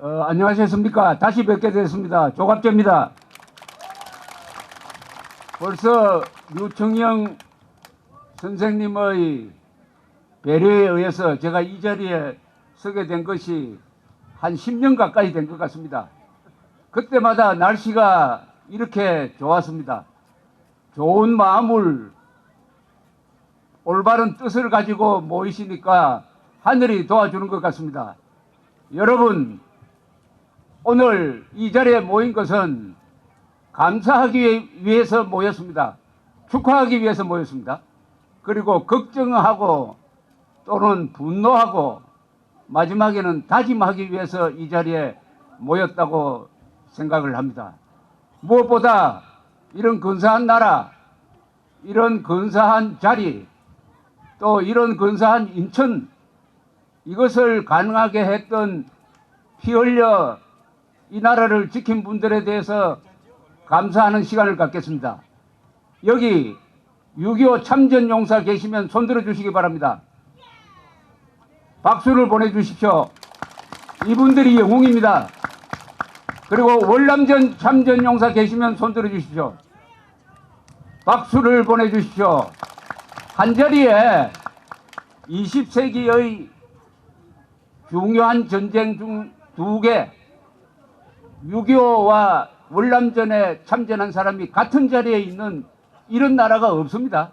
안녕하셨습니까? 다시 뵙게 됐습니다. 조갑재입니다. 벌써 유청영 선생님의 배려에 의해서 제가 이 자리에 서게 된 것이 한 10년 가까이 된 것 같습니다. 그때마다 날씨가 이렇게 좋았습니다. 좋은 마음을, 올바른 뜻을 가지고 모이시니까 하늘이 도와주는 것 같습니다. 여러분, 오늘 이 자리에 모인 것은 감사하기 위해서 모였습니다. 축하하기 위해서 모였습니다. 그리고 걱정하고 또는 분노하고 마지막에는 다짐하기 위해서 이 자리에 모였다고 생각을 합니다. 무엇보다 이런 근사한 나라, 이런 근사한 자리, 또 이런 근사한 인천, 이것을 가능하게 했던 피 흘려 이 나라를 지킨 분들에 대해서 감사하는 시간을 갖겠습니다. 여기 6.25 참전용사 계시면 손들어 주시기 바랍니다. 박수를 보내주십시오. 이분들이 영웅입니다. 그리고 월남전 참전용사 계시면 손들어 주십시오. 박수를 보내주십시오. 한자리에 20세기의 중요한 전쟁 중 두 개, 6.25와 월남전에 참전한 사람이 같은 자리에 있는 이런 나라가 없습니다.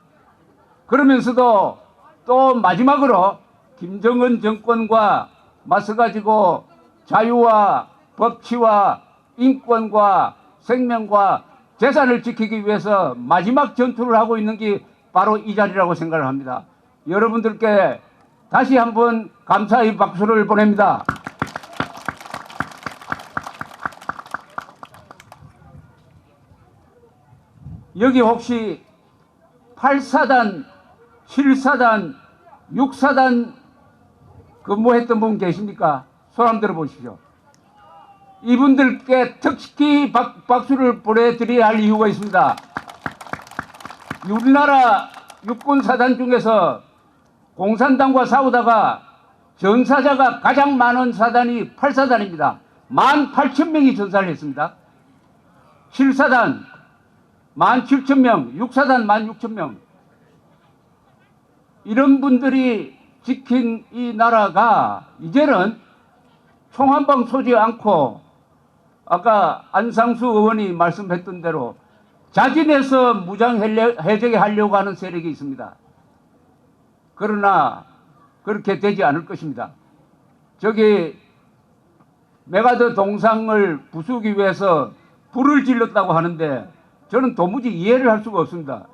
그러면서도 또 마지막으로 김정은 정권과 맞서가지고 자유와 법치와 인권과 생명과 재산을 지키기 위해서 마지막 전투를 하고 있는 게 바로 이 자리라고 생각을 합니다. 여러분들께 다시 한번 감사의 박수를 보냅니다. 여기 혹시 8사단, 7사단, 6사단 근무했던 분 계십니까? 손 한번 들어보십시오. 이분들께 특히 박수를 보내드려야 할 이유가 있습니다. 우리나라 육군사단 중에서 공산당과 싸우다가 전사자가 가장 많은 사단이 8사단입니다. 18,000명이 전사를 했습니다. 7사단 17,000명, 6사단 16,000명. 이런 분들이 지킨 이 나라가 이제는 총 한 방 쏘지 않고 아까 안상수 의원이 말씀했던 대로 자진해서 무장해제게 하려고 하는 세력이 있습니다. 그러나 그렇게 되지 않을 것입니다. 저기 메가더 동상을 부수기 위해서 불을 질렀다고 하는데 저는 도무지 이해를 할 수가 없습니다.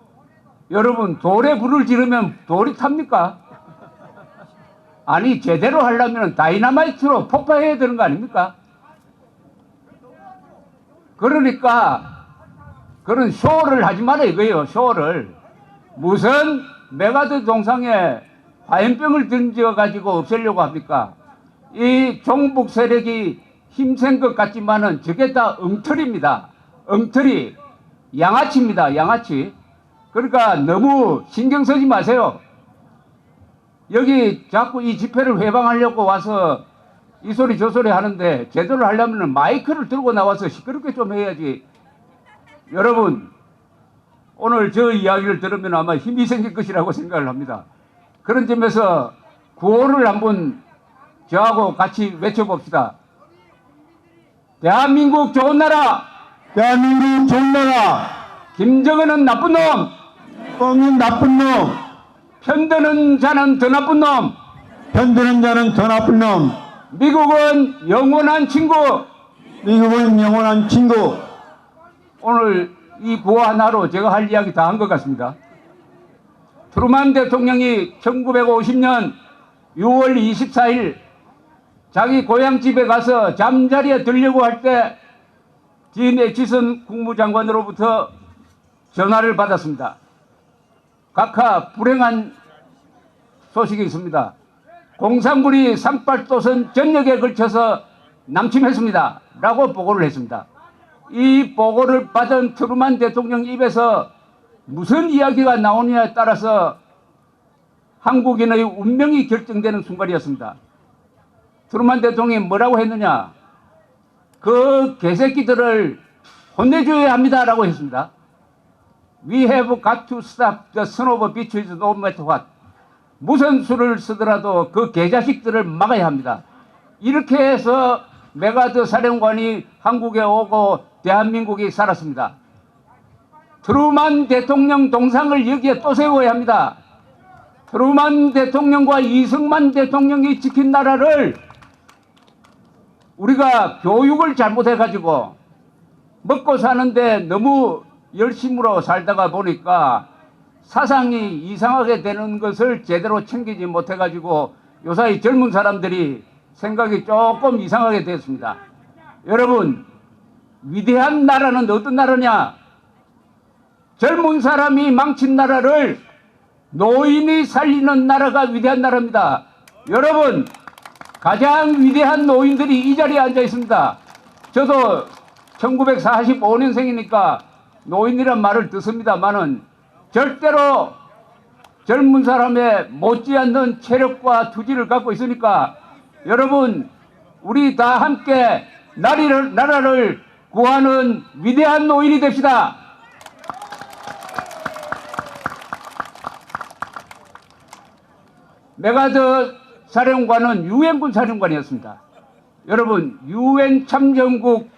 여러분, 돌에 불을 지르면 돌이 탑니까? 아니, 제대로 하려면 다이너마이트로 폭파해야 되는 거 아닙니까? 그러니까 그런 쇼를 하지 마라 이거예요. 쇼를. 무슨 메가더 동상에 화염병을 던져 가지고 없애려고 합니까? 이 종북 세력이 힘센 것 같지만은 저게 다 엉터리입니다. 엉터리. 양아치입니다. 양아치. 그러니까 너무 신경 쓰지 마세요. 여기 자꾸 이 집회를 회방하려고 와서 이 소리 저 소리 하는데 제대로 하려면 마이크를 들고 나와서 시끄럽게 좀 해야지. 여러분, 오늘 저 이야기를 들으면 아마 힘이 생길 것이라고 생각을 합니다. 그런 점에서 구호를 한번 저하고 같이 외쳐봅시다. 대한민국 좋은 나라! 대한민국 좋은 나라. 김정은은 나쁜 놈! 뻥은 나쁜 놈. 편드는 자는 더 나쁜 놈! 편드는 자는 더 나쁜 놈. 미국은 영원한 친구! 미국은 영원한 친구. 오늘 이 구호 하나로 제가 할 이야기 다 한 것 같습니다. 트루만 대통령이 1950년 6월 24일 자기 고향집에 가서 잠자리에 들려고 할 때 진 애치선 국무장관으로부터 전화를 받았습니다. 각하 불행한 소식이 있습니다. 공산군이 상팔도선 전역에 걸쳐서 남침했습니다. 라고 보고를 했습니다. 이 보고를 받은 트루만 대통령 입에서 무슨 이야기가 나오느냐에 따라서 한국인의 운명이 결정되는 순간이었습니다. 트루만 대통령이 뭐라고 했느냐? 그 개새끼들을 혼내줘야 합니다라고 했습니다. We have got to stop the son of bitches no matter what. 무슨 수를 쓰더라도 그 개자식들을 막아야 합니다. 이렇게 해서 메가드 사령관이 한국에 오고 대한민국이 살았습니다. 트루만 대통령 동상을 여기에 또 세워야 합니다. 트루만 대통령과 이승만 대통령이 지킨 나라를 우리가 교육을 잘못해가지고 먹고 사는데 너무 열심으로 살다가 보니까 사상이 이상하게 되는 것을 제대로 챙기지 못해가지고 요사이 젊은 사람들이 생각이 조금 이상하게 됐습니다. 여러분, 위대한 나라는 어떤 나라냐? 젊은 사람이 망친 나라를 노인이 살리는 나라가 위대한 나라입니다. 여러분, 가장 위대한 노인들이 이 자리에 앉아 있습니다. 저도 1945년생이니까 노인이란 말을 듣습니다만은 절대로 젊은 사람의 못지않는 체력과 투지를 갖고 있으니까 여러분, 우리 다 함께 나라를 구하는 위대한 노인이 됩시다. 메가드 사령관은 유엔군 사령관이었습니다. 여러분, 유엔 참전국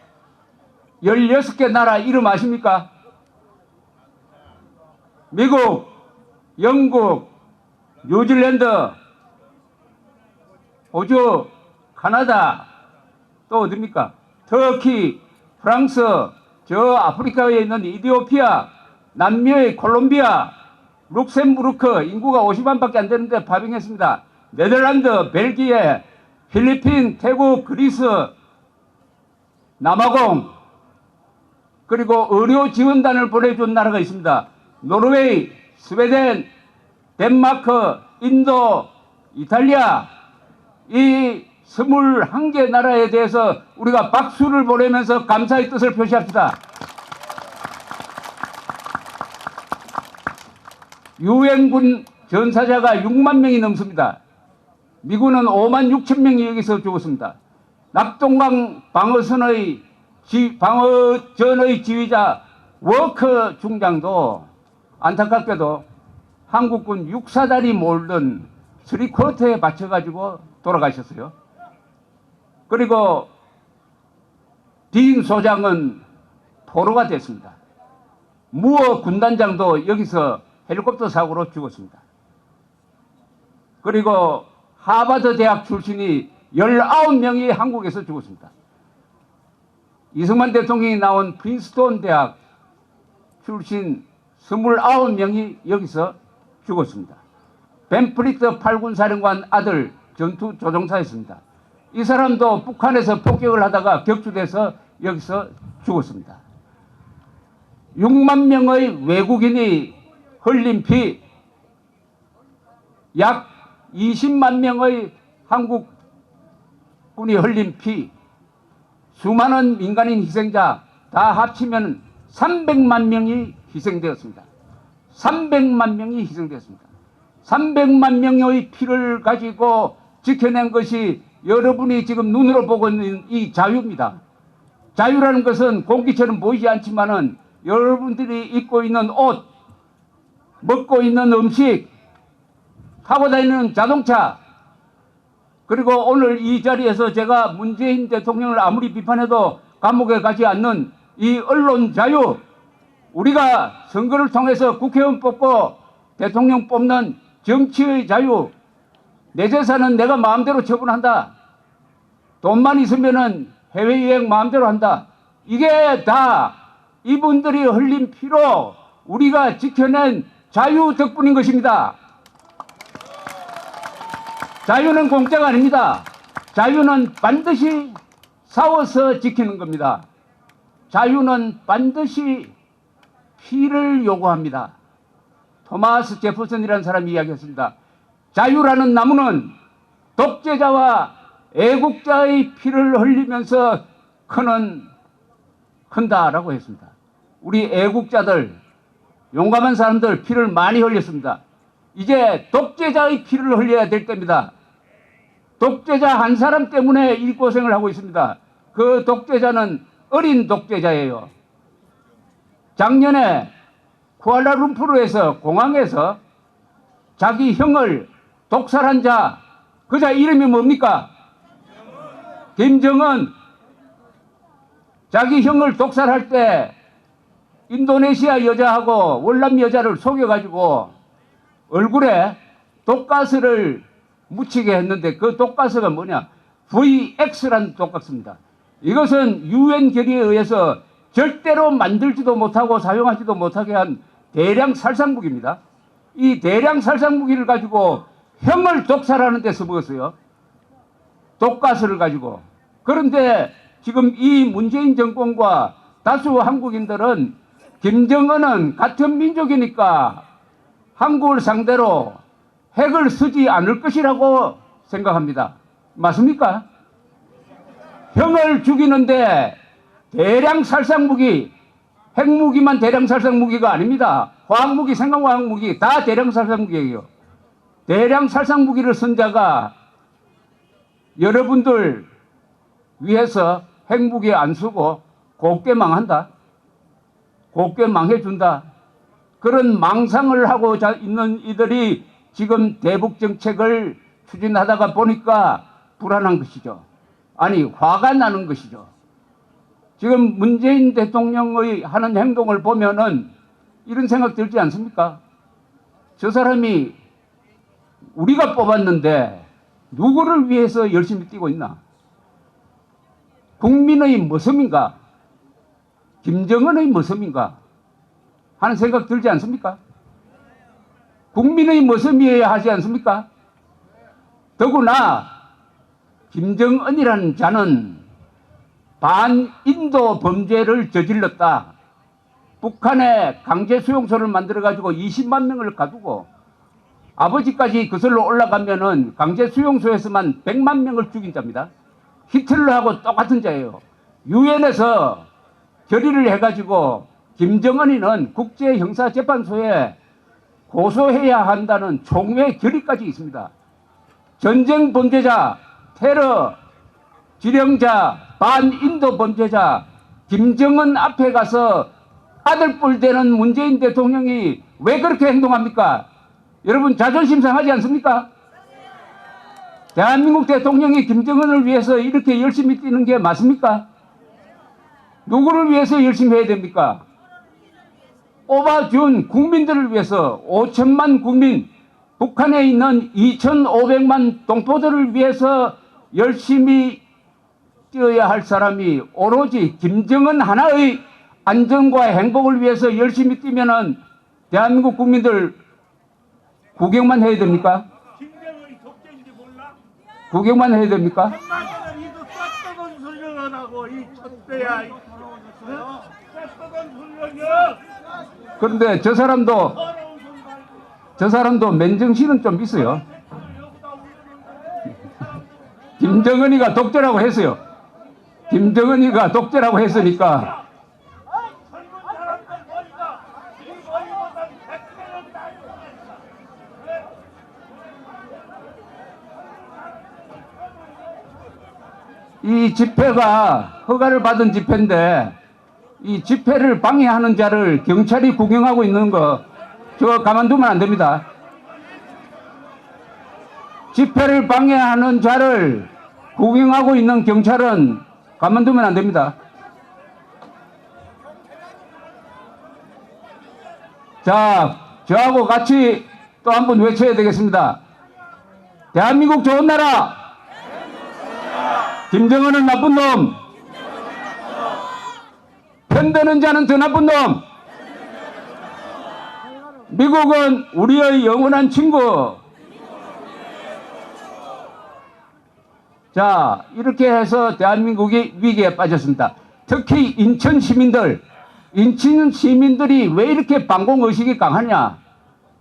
16개 나라 이름 아십니까? 미국, 영국, 뉴질랜드, 호주, 카나다, 또 어디입니까? 터키, 프랑스, 저 아프리카에 있는 이디오피아, 남미의 콜롬비아, 룩셈부르크, 인구가 50만밖에 안 되는데 파병했습니다. 네덜란드, 벨기에, 필리핀, 태국, 그리스, 남아공, 그리고 의료 지원단을 보내준 나라가 있습니다. 노르웨이, 스웨덴, 덴마크, 인도, 이탈리아, 이 21개 나라에 대해서 우리가 박수를 보내면서 감사의 뜻을 표시합시다. 유엔군 전사자가 6만 명이 넘습니다. 미군은 5만 6천 명이 여기서 죽었습니다. 낙동강 방어전의 지휘자 워커 중장도 안타깝게도 한국군 육사단이 몰던 3쿼터에 받쳐가지고 돌아가셨어요. 그리고 딘 소장은 포로가 됐습니다. 무어 군단장도 여기서 헬리콥터 사고로 죽었습니다. 그리고 하버드 대학 출신이 19명이 한국에서 죽었습니다. 이승만 대통령이 나온 프린스톤 대학 출신 29명이 여기서 죽었습니다. 벤프리트 8군 사령관 아들 전투 조종사였습니다. 이 사람도 북한에서 폭격을 하다가 격추돼서 여기서 죽었습니다. 6만 명의 외국인이 흘린 피, 약 20만 명의 한국군이 흘린 피, 수많은 민간인 희생자 다 합치면 300만 명이 희생되었습니다. 300만 명이 희생되었습니다. 300만 명의 피를 가지고 지켜낸 것이 여러분이 지금 눈으로 보고 있는 이 자유입니다. 자유라는 것은 공기처럼 보이지 않지만은 여러분들이 입고 있는 옷, 먹고 있는 음식, 타고 다니는 자동차, 그리고 오늘 이 자리에서 제가 문재인 대통령을 아무리 비판해도 감옥에 가지 않는 이 언론 자유, 우리가 선거를 통해서 국회의원 뽑고 대통령 뽑는 정치의 자유, 내 재산은 내가 마음대로 처분한다. 돈만 있으면은 해외여행 마음대로 한다. 이게 다 이분들이 흘린 피로 우리가 지켜낸 자유 덕분인 것입니다. 자유는 공짜가 아닙니다. 자유는 반드시 싸워서 지키는 겁니다. 자유는 반드시 피를 요구합니다. 토마스 제퍼슨이라는 사람이 이야기했습니다. 자유라는 나무는 독재자와 애국자의 피를 흘리면서 큰다라고 했습니다. 우리 애국자들, 용감한 사람들 피를 많이 흘렸습니다. 이제 독재자의 피를 흘려야 될 때입니다. 독재자 한 사람 때문에 이 고생을 하고 있습니다. 그 독재자는 어린 독재자예요. 작년에 쿠알라룸푸르에서 공항에서 자기 형을 독살한 자, 그 자 이름이 뭡니까? 김정은. 자기 형을 독살할 때 인도네시아 여자하고 월남 여자를 속여가지고 얼굴에 독가스를 묻히게 했는데 그 독가스가 뭐냐? VX라는 독가스입니다. 이것은 유엔 결의에 의해서 절대로 만들지도 못하고 사용하지도 못하게 한 대량 살상무기입니다. 이 대량 살상무기를 가지고 형을 독살하는 데 써먹었어요. 독가스를 가지고. 그런데 지금 이 문재인 정권과 다수 한국인들은 김정은은 같은 민족이니까 한국을 상대로 핵을 쓰지 않을 것이라고 생각합니다. 맞습니까? 형을 죽이는데 대량 살상무기, 핵무기만 대량 살상무기가 아닙니다. 화학무기, 생강화학무기 다 대량 살상무기예요. 대량 살상무기를 쓴 자가 여러분들 위해서 핵무기 안 쓰고 곱게 망한다. 곱게 망해준다. 그런 망상을 하고 있는 이들이 지금 대북 정책을 추진하다가 보니까 불안한 것이죠. 아니, 화가 나는 것이죠. 지금 문재인 대통령의 하는 행동을 보면은 이런 생각 들지 않습니까? 저 사람이 우리가 뽑았는데 누구를 위해서 열심히 뛰고 있나? 국민의 모습인가? 김정은의 모습인가? 하는 생각 들지 않습니까? 국민의 모습이어야 하지 않습니까? 더구나 김정은이라는 자는 반인도 범죄를 저질렀다. 북한에 강제 수용소를 만들어가지고 20만 명을 가두고 아버지까지 그슬로 올라가면은 강제 수용소에서만 100만 명을 죽인 자입니다. 히틀러하고 똑같은 자예요. 유엔에서 결의를 해가지고 김정은이는 국제형사재판소에 고소해야 한다는 총회 결의까지 있습니다. 전쟁 범죄자, 테러, 지령자, 반인도 범죄자, 김정은 앞에 가서 아들뻘 되는 문재인 대통령이 왜 그렇게 행동합니까? 여러분 자존심 상하지 않습니까? 대한민국 대통령이 김정은을 위해서 이렇게 열심히 뛰는 게 맞습니까? 누구를 위해서 열심히 해야 됩니까? 뽑아준 국민들을 위해서 5천만 국민, 북한에 있는 2,500만 동포들을 위해서 열심히 뛰어야 할 사람이 오로지 김정은 하나의 안전과 행복을 위해서 열심히 뛰면은 대한민국 국민들 구경만 해야 됩니까? 김정은이 독재인지 몰라? 구경만 해야 됩니까? 한마디는 이도 싹둑은 소리를 하고 이 촛대야 이 싹둑은 소리야. 그런데 저 사람도 맨정신은 좀 있어요. 김정은이가 독재라고 했어요. 김정은이가 독재라고 했으니까 젊은 사람들 머리가 이 머리보다 100배는 나이가 이 집회가 허가를 받은 집회인데 이 집회를 방해하는 자를 경찰이 구경하고 있는 거 저 가만두면 안 됩니다. 집회를 방해하는 자를 구경하고 있는 경찰은 가만두면 안 됩니다. 자, 저하고 같이 또 한 번 외쳐야 되겠습니다. 대한민국 좋은 나라! 김정은은 나쁜 놈! 편드는 자는 더 나쁜 놈! 미국은 우리의 영원한 친구! 자, 이렇게 해서 대한민국이 위기에 빠졌습니다. 특히 인천 시민들이 왜 이렇게 반공의식이 강하냐?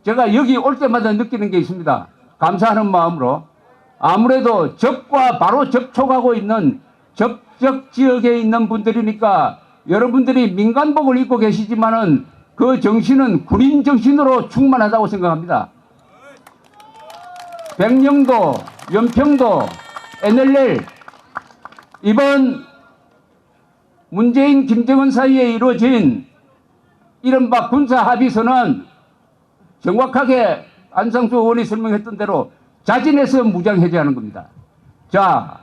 제가 여기 올 때마다 느끼는 게 있습니다. 감사하는 마음으로. 아무래도 적과 바로 접촉하고 있는 접촉 지역에 있는 분들이니까 여러분들이 민간복을 입고 계시지만은 그 정신은 군인 정신으로 충만하다고 생각합니다. 백령도, 연평도, NLL 이번 문재인, 김정은 사이에 이루어진 이른바 군사합의서는 정확하게 안상수 의원이 설명했던 대로 자진해서 무장해제하는 겁니다. 자,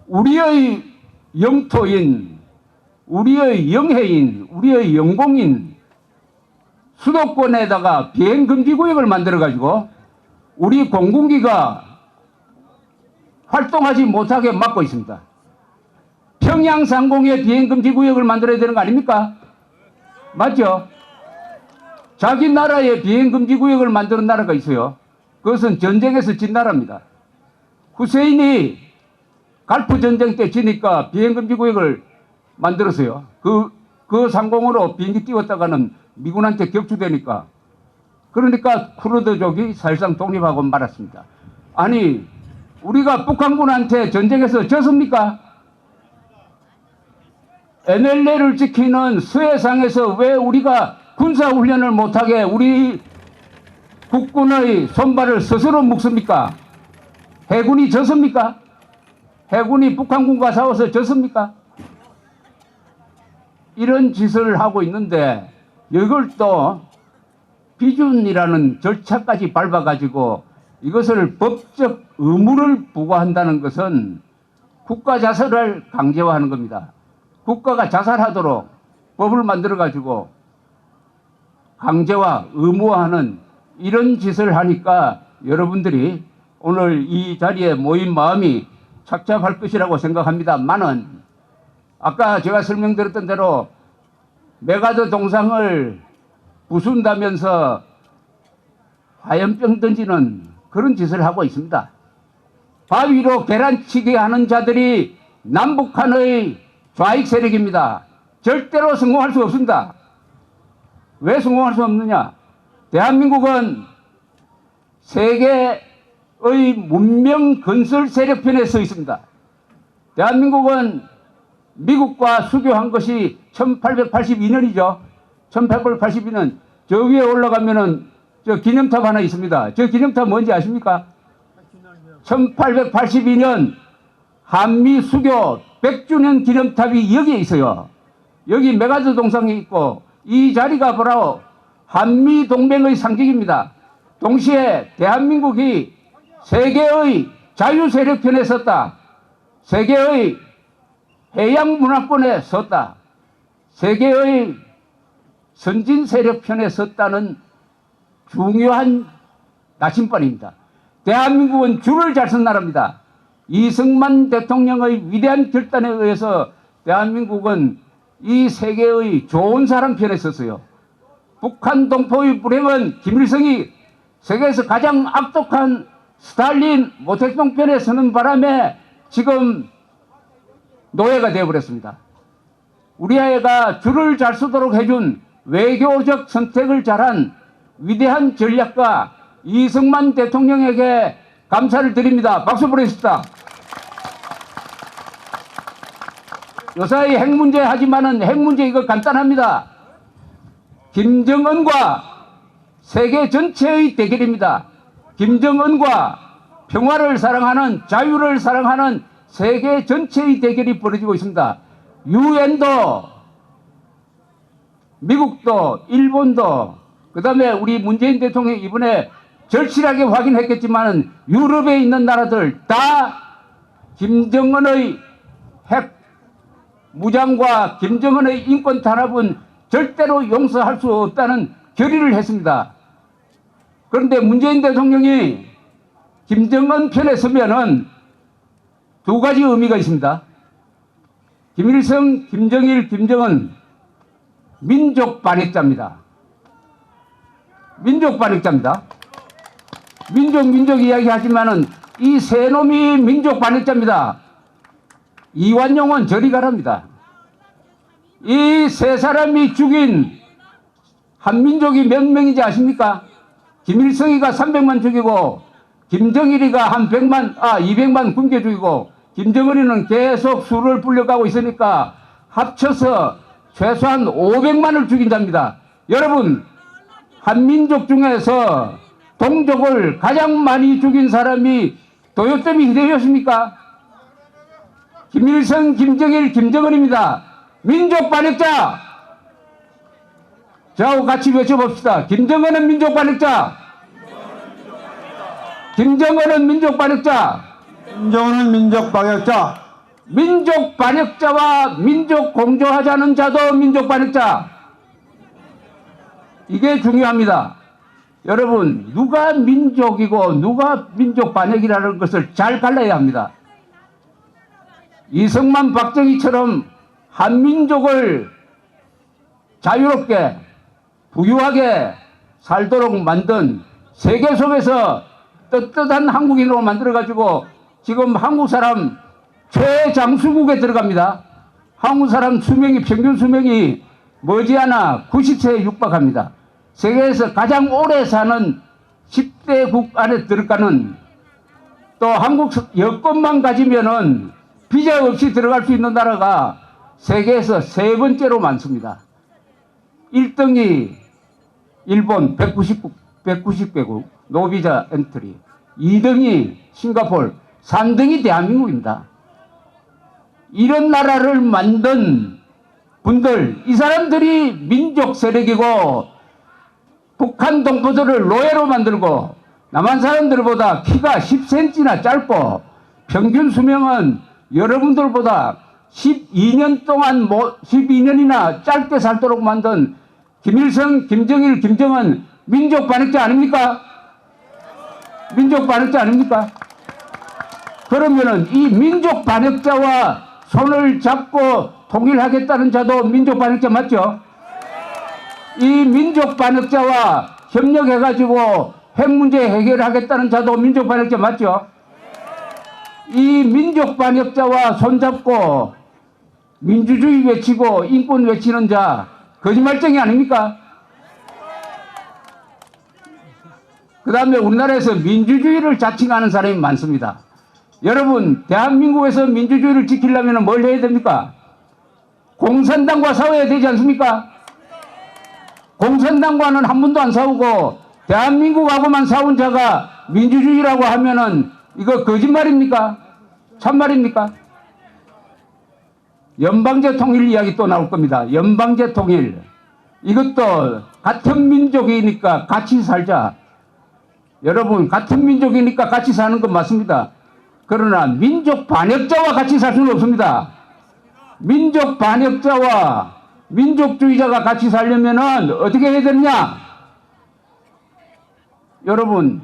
우리의 영토인, 우리의 영해인, 우리의 영공인 수도권에다가 비행금지구역을 만들어가지고 우리 공군기가 활동하지 못하게 막고 있습니다. 평양 상공에 비행금지구역을 만들어야 되는 거 아닙니까? 맞죠? 자기 나라에 비행금지구역을 만드는 나라가 있어요. 그것은 전쟁에서 진 나라입니다. 후세인이 갈프 전쟁 때 지니까 비행금지구역을 만들었어요. 그 상공으로 비행기 띄웠다가는 미군한테 격추되니까. 그러니까 쿠르드족이 사실상 독립하고 말았습니다. 아니, 우리가 북한군한테 전쟁에서 졌습니까? NLL을 지키는 서해상에서 왜 우리가 군사훈련을 못하게 우리 국군의 손발을 스스로 묶습니까? 해군이 졌습니까? 해군이 북한군과 싸워서 졌습니까? 이런 짓을 하고 있는데 이걸 또 비준이라는 절차까지 밟아가지고 이것을 법적 의무를 부과한다는 것은 국가 자살을 강제화하는 겁니다. 국가가 자살하도록 법을 만들어가지고 강제화, 의무화하는 이런 짓을 하니까 여러분들이 오늘 이 자리에 모인 마음이 착잡할 것이라고 생각합니다만은 아까 제가 설명드렸던 대로 메가드 동상을 부순다면서 화염병 던지는 그런 짓을 하고 있습니다. 바위로 계란치기 하는 자들이 남북한의 좌익 세력입니다. 절대로 성공할 수 없습니다. 왜 성공할 수 없느냐? 대한민국은 세계의 문명 건설 세력편에 서 있습니다. 대한민국은 미국과 수교한 것이 1882년이죠. 1882년. 저 위에 올라가면은 저 기념탑 하나 있습니다. 저 기념탑 뭔지 아십니까? 1882년 한미 수교 100주년 기념탑이 여기에 있어요. 여기 메가드 동상이 있고 이 자리가 바로 한미 동맹의 상징입니다. 동시에 대한민국이 세계의 자유세력편에 섰다. 세계의 해양문화권에 섰다. 세계의 선진세력편에 섰다는 중요한 나침반입니다. 대한민국은 줄을 잘 쓴 나라입니다. 이승만 대통령의 위대한 결단에 의해서 대한민국은 이 세계의 좋은 사람 편에 섰어요. 북한 동포의 불행은 김일성이 세계에서 가장 악독한 스탈린 모택동 편에 서는 바람에 지금 노예가 되어버렸습니다. 우리 아이가 줄을 잘 쓰도록 해준 외교적 선택을 잘한 위대한 전략가 이승만 대통령에게 감사를 드립니다. 박수 보내십시다. 요사이 핵 문제 하지만은 핵 문제 이거 간단합니다. 김정은과 세계 전체의 대결입니다. 김정은과 평화를 사랑하는 자유를 사랑하는 세계 전체의 대결이 벌어지고 있습니다. 유엔도 미국도 일본도 그다음에 우리 문재인 대통령이 이번에 절실하게 확인했겠지만 유럽에 있는 나라들 다 김정은의 핵 무장과 김정은의 인권 탄압은 절대로 용서할 수 없다는 결의를 했습니다. 그런데 문재인 대통령이 김정은 편에 서면은 두 가지 의미가 있습니다. 김일성, 김정일, 김정은 민족 반역자입니다. 민족 반역자입니다. 민족 이야기하지만은 이 세 놈이 민족 반역자입니다. 이완용은 저리 가랍니다. 이 세 사람이 죽인 한민족이 몇 명인지 아십니까? 김일성이가 300만 죽이고 김정일이가 한 200만 굶겨 죽이고 김정은이는 계속 수를 불려가고 있으니까 합쳐서 최소한 500만을 죽인답니다. 여러분, 한민족 중에서 동족을 가장 많이 죽인 사람이 도요토미 히데요시입니까? 김일성, 김정일, 김정은입니다. 민족 반역자! 저하고 같이 외쳐봅시다. 김정은은 민족 반역자! 김정은은 민족 반역자! 김정은은 민족 반역자. 민족 반역자와 민족 공조하자는 자도 민족 반역자. 이게 중요합니다. 여러분, 누가 민족이고 누가 민족 반역이라는 것을 잘 갈라야 합니다. 이승만 박정희처럼 한민족을 자유롭게 부유하게 살도록 만든 세계 속에서 떳떳한 한국인으로 만들어가지고 지금 한국 사람 최장수국에 들어갑니다. 한국 사람 수명이 평균 수명이 머지않아 90세에 육박합니다. 세계에서 가장 오래 사는 10대국 안에 들어가는, 또 한국 여권만 가지면은 비자 없이 들어갈 수 있는 나라가 세계에서 세 번째로 많습니다. 1등이 일본 190개국 노비자 엔트리, 2등이 싱가포르, 3등이 대한민국입니다. 이런 나라를 만든 분들, 이 사람들이 민족 세력이고 북한 동포들을 노예로 만들고 남한 사람들보다 키가 10cm나 짧고 평균 수명은 여러분들보다 12년 동안 12년이나 짧게 살도록 만든 김일성, 김정일, 김정은 민족 반역자 아닙니까? 민족 반역자 아닙니까? 그러면은 이 민족 반역자와 손을 잡고 통일하겠다는 자도 민족 반역자 맞죠? 이 민족 반역자와 협력해가지고 핵 문제 해결하겠다는 자도 민족 반역자 맞죠? 이 민족 반역자와 손잡고 민주주의 외치고 인권 외치는 자 거짓말쟁이 아닙니까? 그 다음에 우리나라에서 민주주의를 자칭하는 사람이 많습니다. 여러분, 대한민국에서 민주주의를 지키려면 뭘 해야 됩니까? 공산당과 싸워야 되지 않습니까? 공산당과는 한 번도 안 싸우고 대한민국하고만 싸운 자가 민주주의라고 하면은 이거 거짓말입니까? 참말입니까? 연방제 통일 이야기 또 나올 겁니다. 연방제 통일. 이것도 같은 민족이니까 같이 살자. 여러분, 같은 민족이니까 같이 사는 건 맞습니다. 그러나 민족 반역자와 같이 살 수는 없습니다. 민족 반역자와 민족주의자가 같이 살려면은 어떻게 해야 되느냐? 여러분,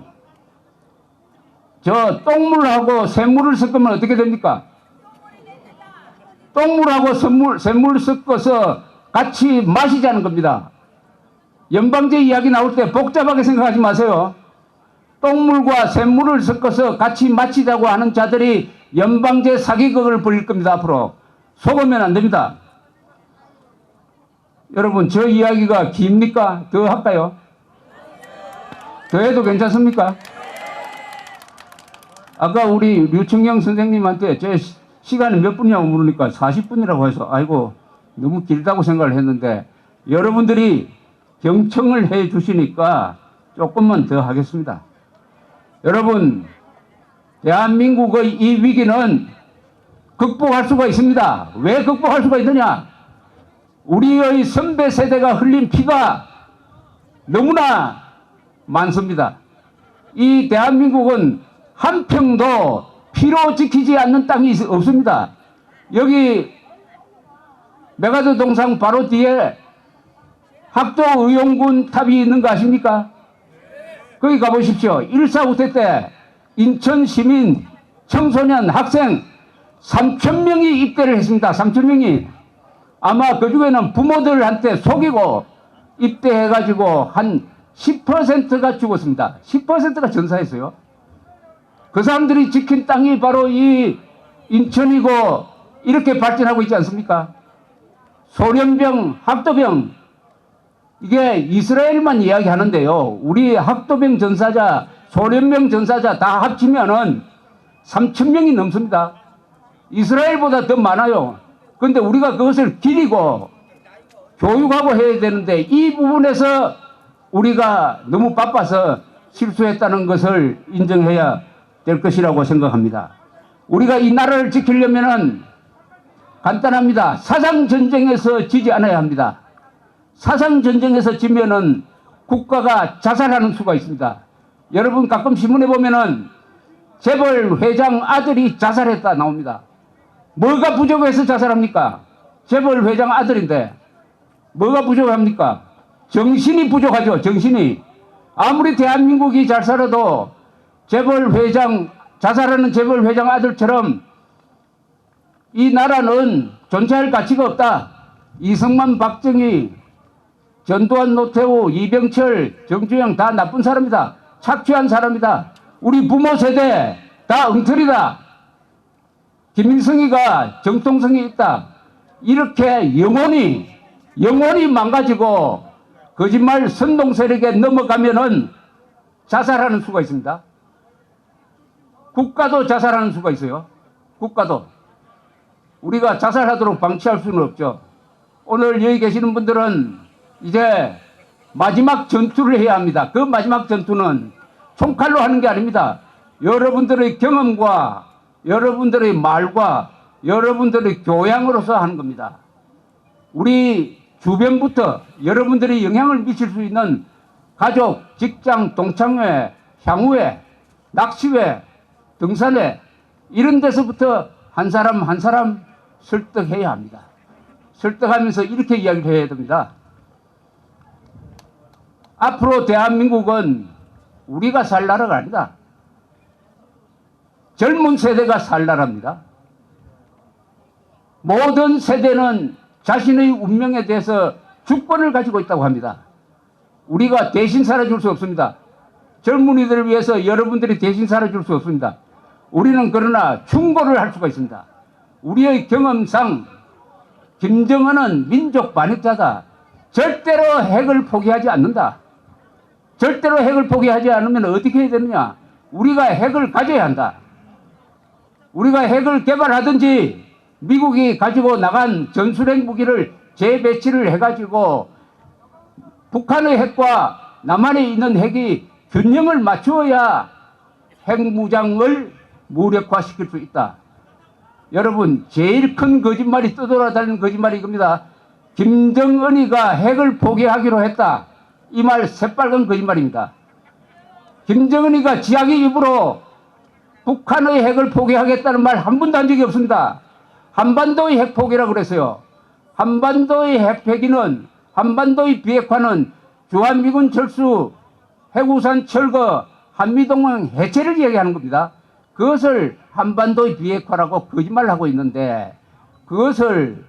저 똥물하고 샘물을 섞으면 어떻게 됩니까? 똥물하고 샘물 섞어서 같이 마시자는 겁니다. 연방제 이야기 나올 때 복잡하게 생각하지 마세요. 똥물과 샘물을 섞어서 같이 마시자고 하는 자들이 연방제 사기극을 벌일 겁니다. 앞으로 속으면 안 됩니다. 여러분, 저 이야기가 깁니까? 더 할까요? 더 해도 괜찮습니까? 아까 우리 류청영 선생님한테 제 시간이 몇 분이냐고 물으니까 40분이라고 해서 아이고 너무 길다고 생각을 했는데 여러분들이 경청을 해 주시니까 조금만 더 하겠습니다. 여러분, 대한민국의 이 위기는 극복할 수가 있습니다. 왜 극복할 수가 있느냐? 우리의 선배 세대가 흘린 피가 너무나 많습니다. 이 대한민국은 한 평도 피로 지키지 않는 땅이 없습니다. 여기 메가드 동상 바로 뒤에 학도의용군 탑이 있는 거 아십니까? 거기 가보십시오. 1.4 우태 때 인천 시민, 청소년, 학생 3,000명이 입대를 했습니다. 3,000명이. 아마 그 중에는 부모들한테 속이고 입대해가지고 한 10%가 죽었습니다. 10%가 전사했어요. 그 사람들이 지킨 땅이 바로 이 인천이고 이렇게 발전하고 있지 않습니까? 소련병, 학도병, 이게 이스라엘만 이야기하는데요. 우리 학도병 전사자, 소련병 전사자 다 합치면은 3,000명이 넘습니다. 이스라엘보다 더 많아요. 그런데 우리가 그것을 기리고 교육하고 해야 되는데 이 부분에서 우리가 너무 바빠서 실수했다는 것을 인정해야 될 것이라고 생각합니다. 우리가 이 나라를 지키려면은 간단합니다. 사상전쟁에서 지지 않아야 합니다. 사상전쟁에서 지면은 국가가 자살하는 수가 있습니다. 여러분 가끔 신문에 보면은 재벌 회장 아들이 자살했다 나옵니다. 뭐가 부족해서 자살합니까? 재벌 회장 아들인데 뭐가 부족합니까? 정신이 부족하죠. 정신이. 아무리 대한민국이 잘 살아도 재벌 회장, 자살하는 재벌 회장 아들처럼 이 나라는 존재할 가치가 없다. 이승만, 박정희, 전두환, 노태우, 이병철, 정주영 다 나쁜 사람이다. 착취한 사람이다. 우리 부모 세대 다 엉터리다. 김일성이가 정통성이 있다. 이렇게 영원히 망가지고 거짓말 선동 세력에 넘어가면은 자살하는 수가 있습니다. 국가도 자살하는 수가 있어요. 국가도. 우리가 자살하도록 방치할 수는 없죠. 오늘 여기 계시는 분들은 이제 마지막 전투를 해야 합니다. 그 마지막 전투는 총칼로 하는 게 아닙니다. 여러분들의 경험과 여러분들의 말과 여러분들의 교양으로서 하는 겁니다. 우리 주변부터 여러분들이 영향을 미칠 수 있는 가족, 직장, 동창회, 향후회, 낚시회, 등산회 이런 데서부터 한 사람 한 사람 설득해야 합니다. 설득하면서 이렇게 이야기를 해야 됩니다. 앞으로 대한민국은 우리가 살 나라가 아니다. 젊은 세대가 살 나라입니다. 모든 세대는 자신의 운명에 대해서 주권을 가지고 있다고 합니다. 우리가 대신 살아줄 수 없습니다. 젊은이들을 위해서 여러분들이 대신 살아줄 수 없습니다. 우리는 그러나 충고를 할 수가 있습니다. 우리의 경험상 김정은은 민족 반역자다. 절대로 핵을 포기하지 않는다. 절대로 핵을 포기하지 않으면 어떻게 해야 되느냐? 우리가 핵을 가져야 한다. 우리가 핵을 개발하든지 미국이 가지고 나간 전술핵 무기를 재배치를 해가지고 북한의 핵과 남한에 있는 핵이 균형을 맞추어야 핵무장을 무력화시킬 수 있다. 여러분 제일 큰 거짓말이 떠돌아다니는 거짓말이 이겁니다. 김정은이가 핵을 포기하기로 했다. 이 말 새빨간 거짓말입니다. 김정은이가 지하기 입으로 북한의 핵을 포기하겠다는 말 한 번도 한 적이 없습니다. 한반도의 핵 포기라고 그랬어요. 한반도의 핵 폐기는 한반도의 비핵화는 주한미군 철수, 해구산 철거, 한미동맹 해체를 이야기하는 겁니다. 그것을 한반도의 비핵화라고 거짓말을 하고 있는데 그것을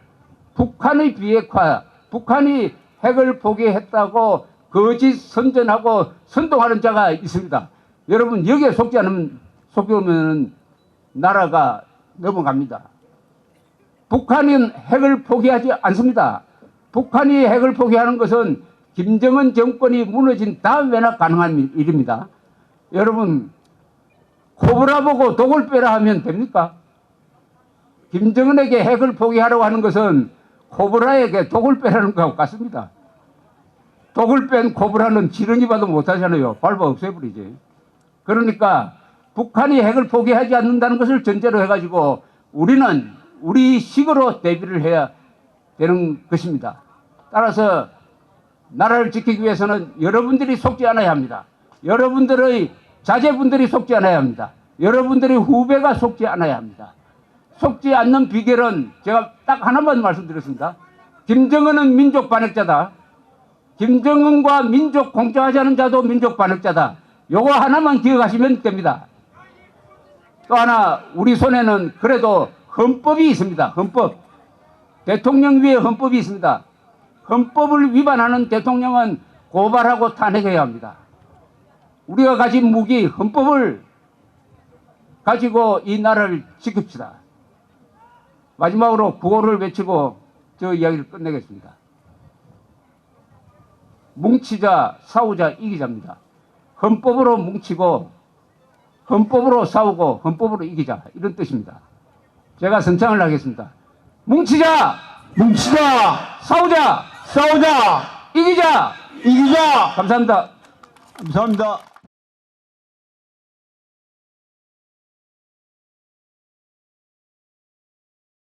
북한의 비핵화, 북한이 핵을 포기했다고 거짓 선전하고 선동하는 자가 있습니다. 여러분 여기에 속으면 나라가 넘어갑니다. 북한은 핵을 포기하지 않습니다. 북한이 핵을 포기하는 것은 김정은 정권이 무너진 다음에나 가능한 일입니다. 여러분 코브라 보고 독을 빼라 하면 됩니까? 김정은에게 핵을 포기하라고 하는 것은 코브라에게 독을 빼라는 것과 같습니다. 독을 뺀 코브라는 지렁이 봐도 못하잖아요. 밟아 없애버리지. 그러니까 북한이 핵을 포기하지 않는다는 것을 전제로 해가지고 우리는 우리 식으로 대비를 해야 되는 것입니다. 따라서 나라를 지키기 위해서는 여러분들이 속지 않아야 합니다. 여러분들의 자제분들이 속지 않아야 합니다. 여러분들의 후배가 속지 않아야 합니다. 속지 않는 비결은 제가 딱 하나만 말씀드렸습니다. 김정은은 민족 반역자다. 김정은과 민족 공조하자는 자도 민족 반역자다. 요거 하나만 기억하시면 됩니다. 또 하나 우리 손에는 그래도 헌법이 있습니다. 헌법. 대통령 위에 헌법이 있습니다. 헌법을 위반하는 대통령은 고발하고 탄핵해야 합니다. 우리가 가진 무기 헌법을 가지고 이 나라를 지킵시다. 마지막으로 구호를 외치고 저 이야기를 끝내겠습니다. 뭉치자 싸우자 이기자입니다. 헌법으로 뭉치고 헌법으로 싸우고 헌법으로 이기자 이런 뜻입니다. 제가 선창을 하겠습니다. 뭉치자 싸우자 싸우자 이기자. 이기자. 감사합니다. 감사합니다.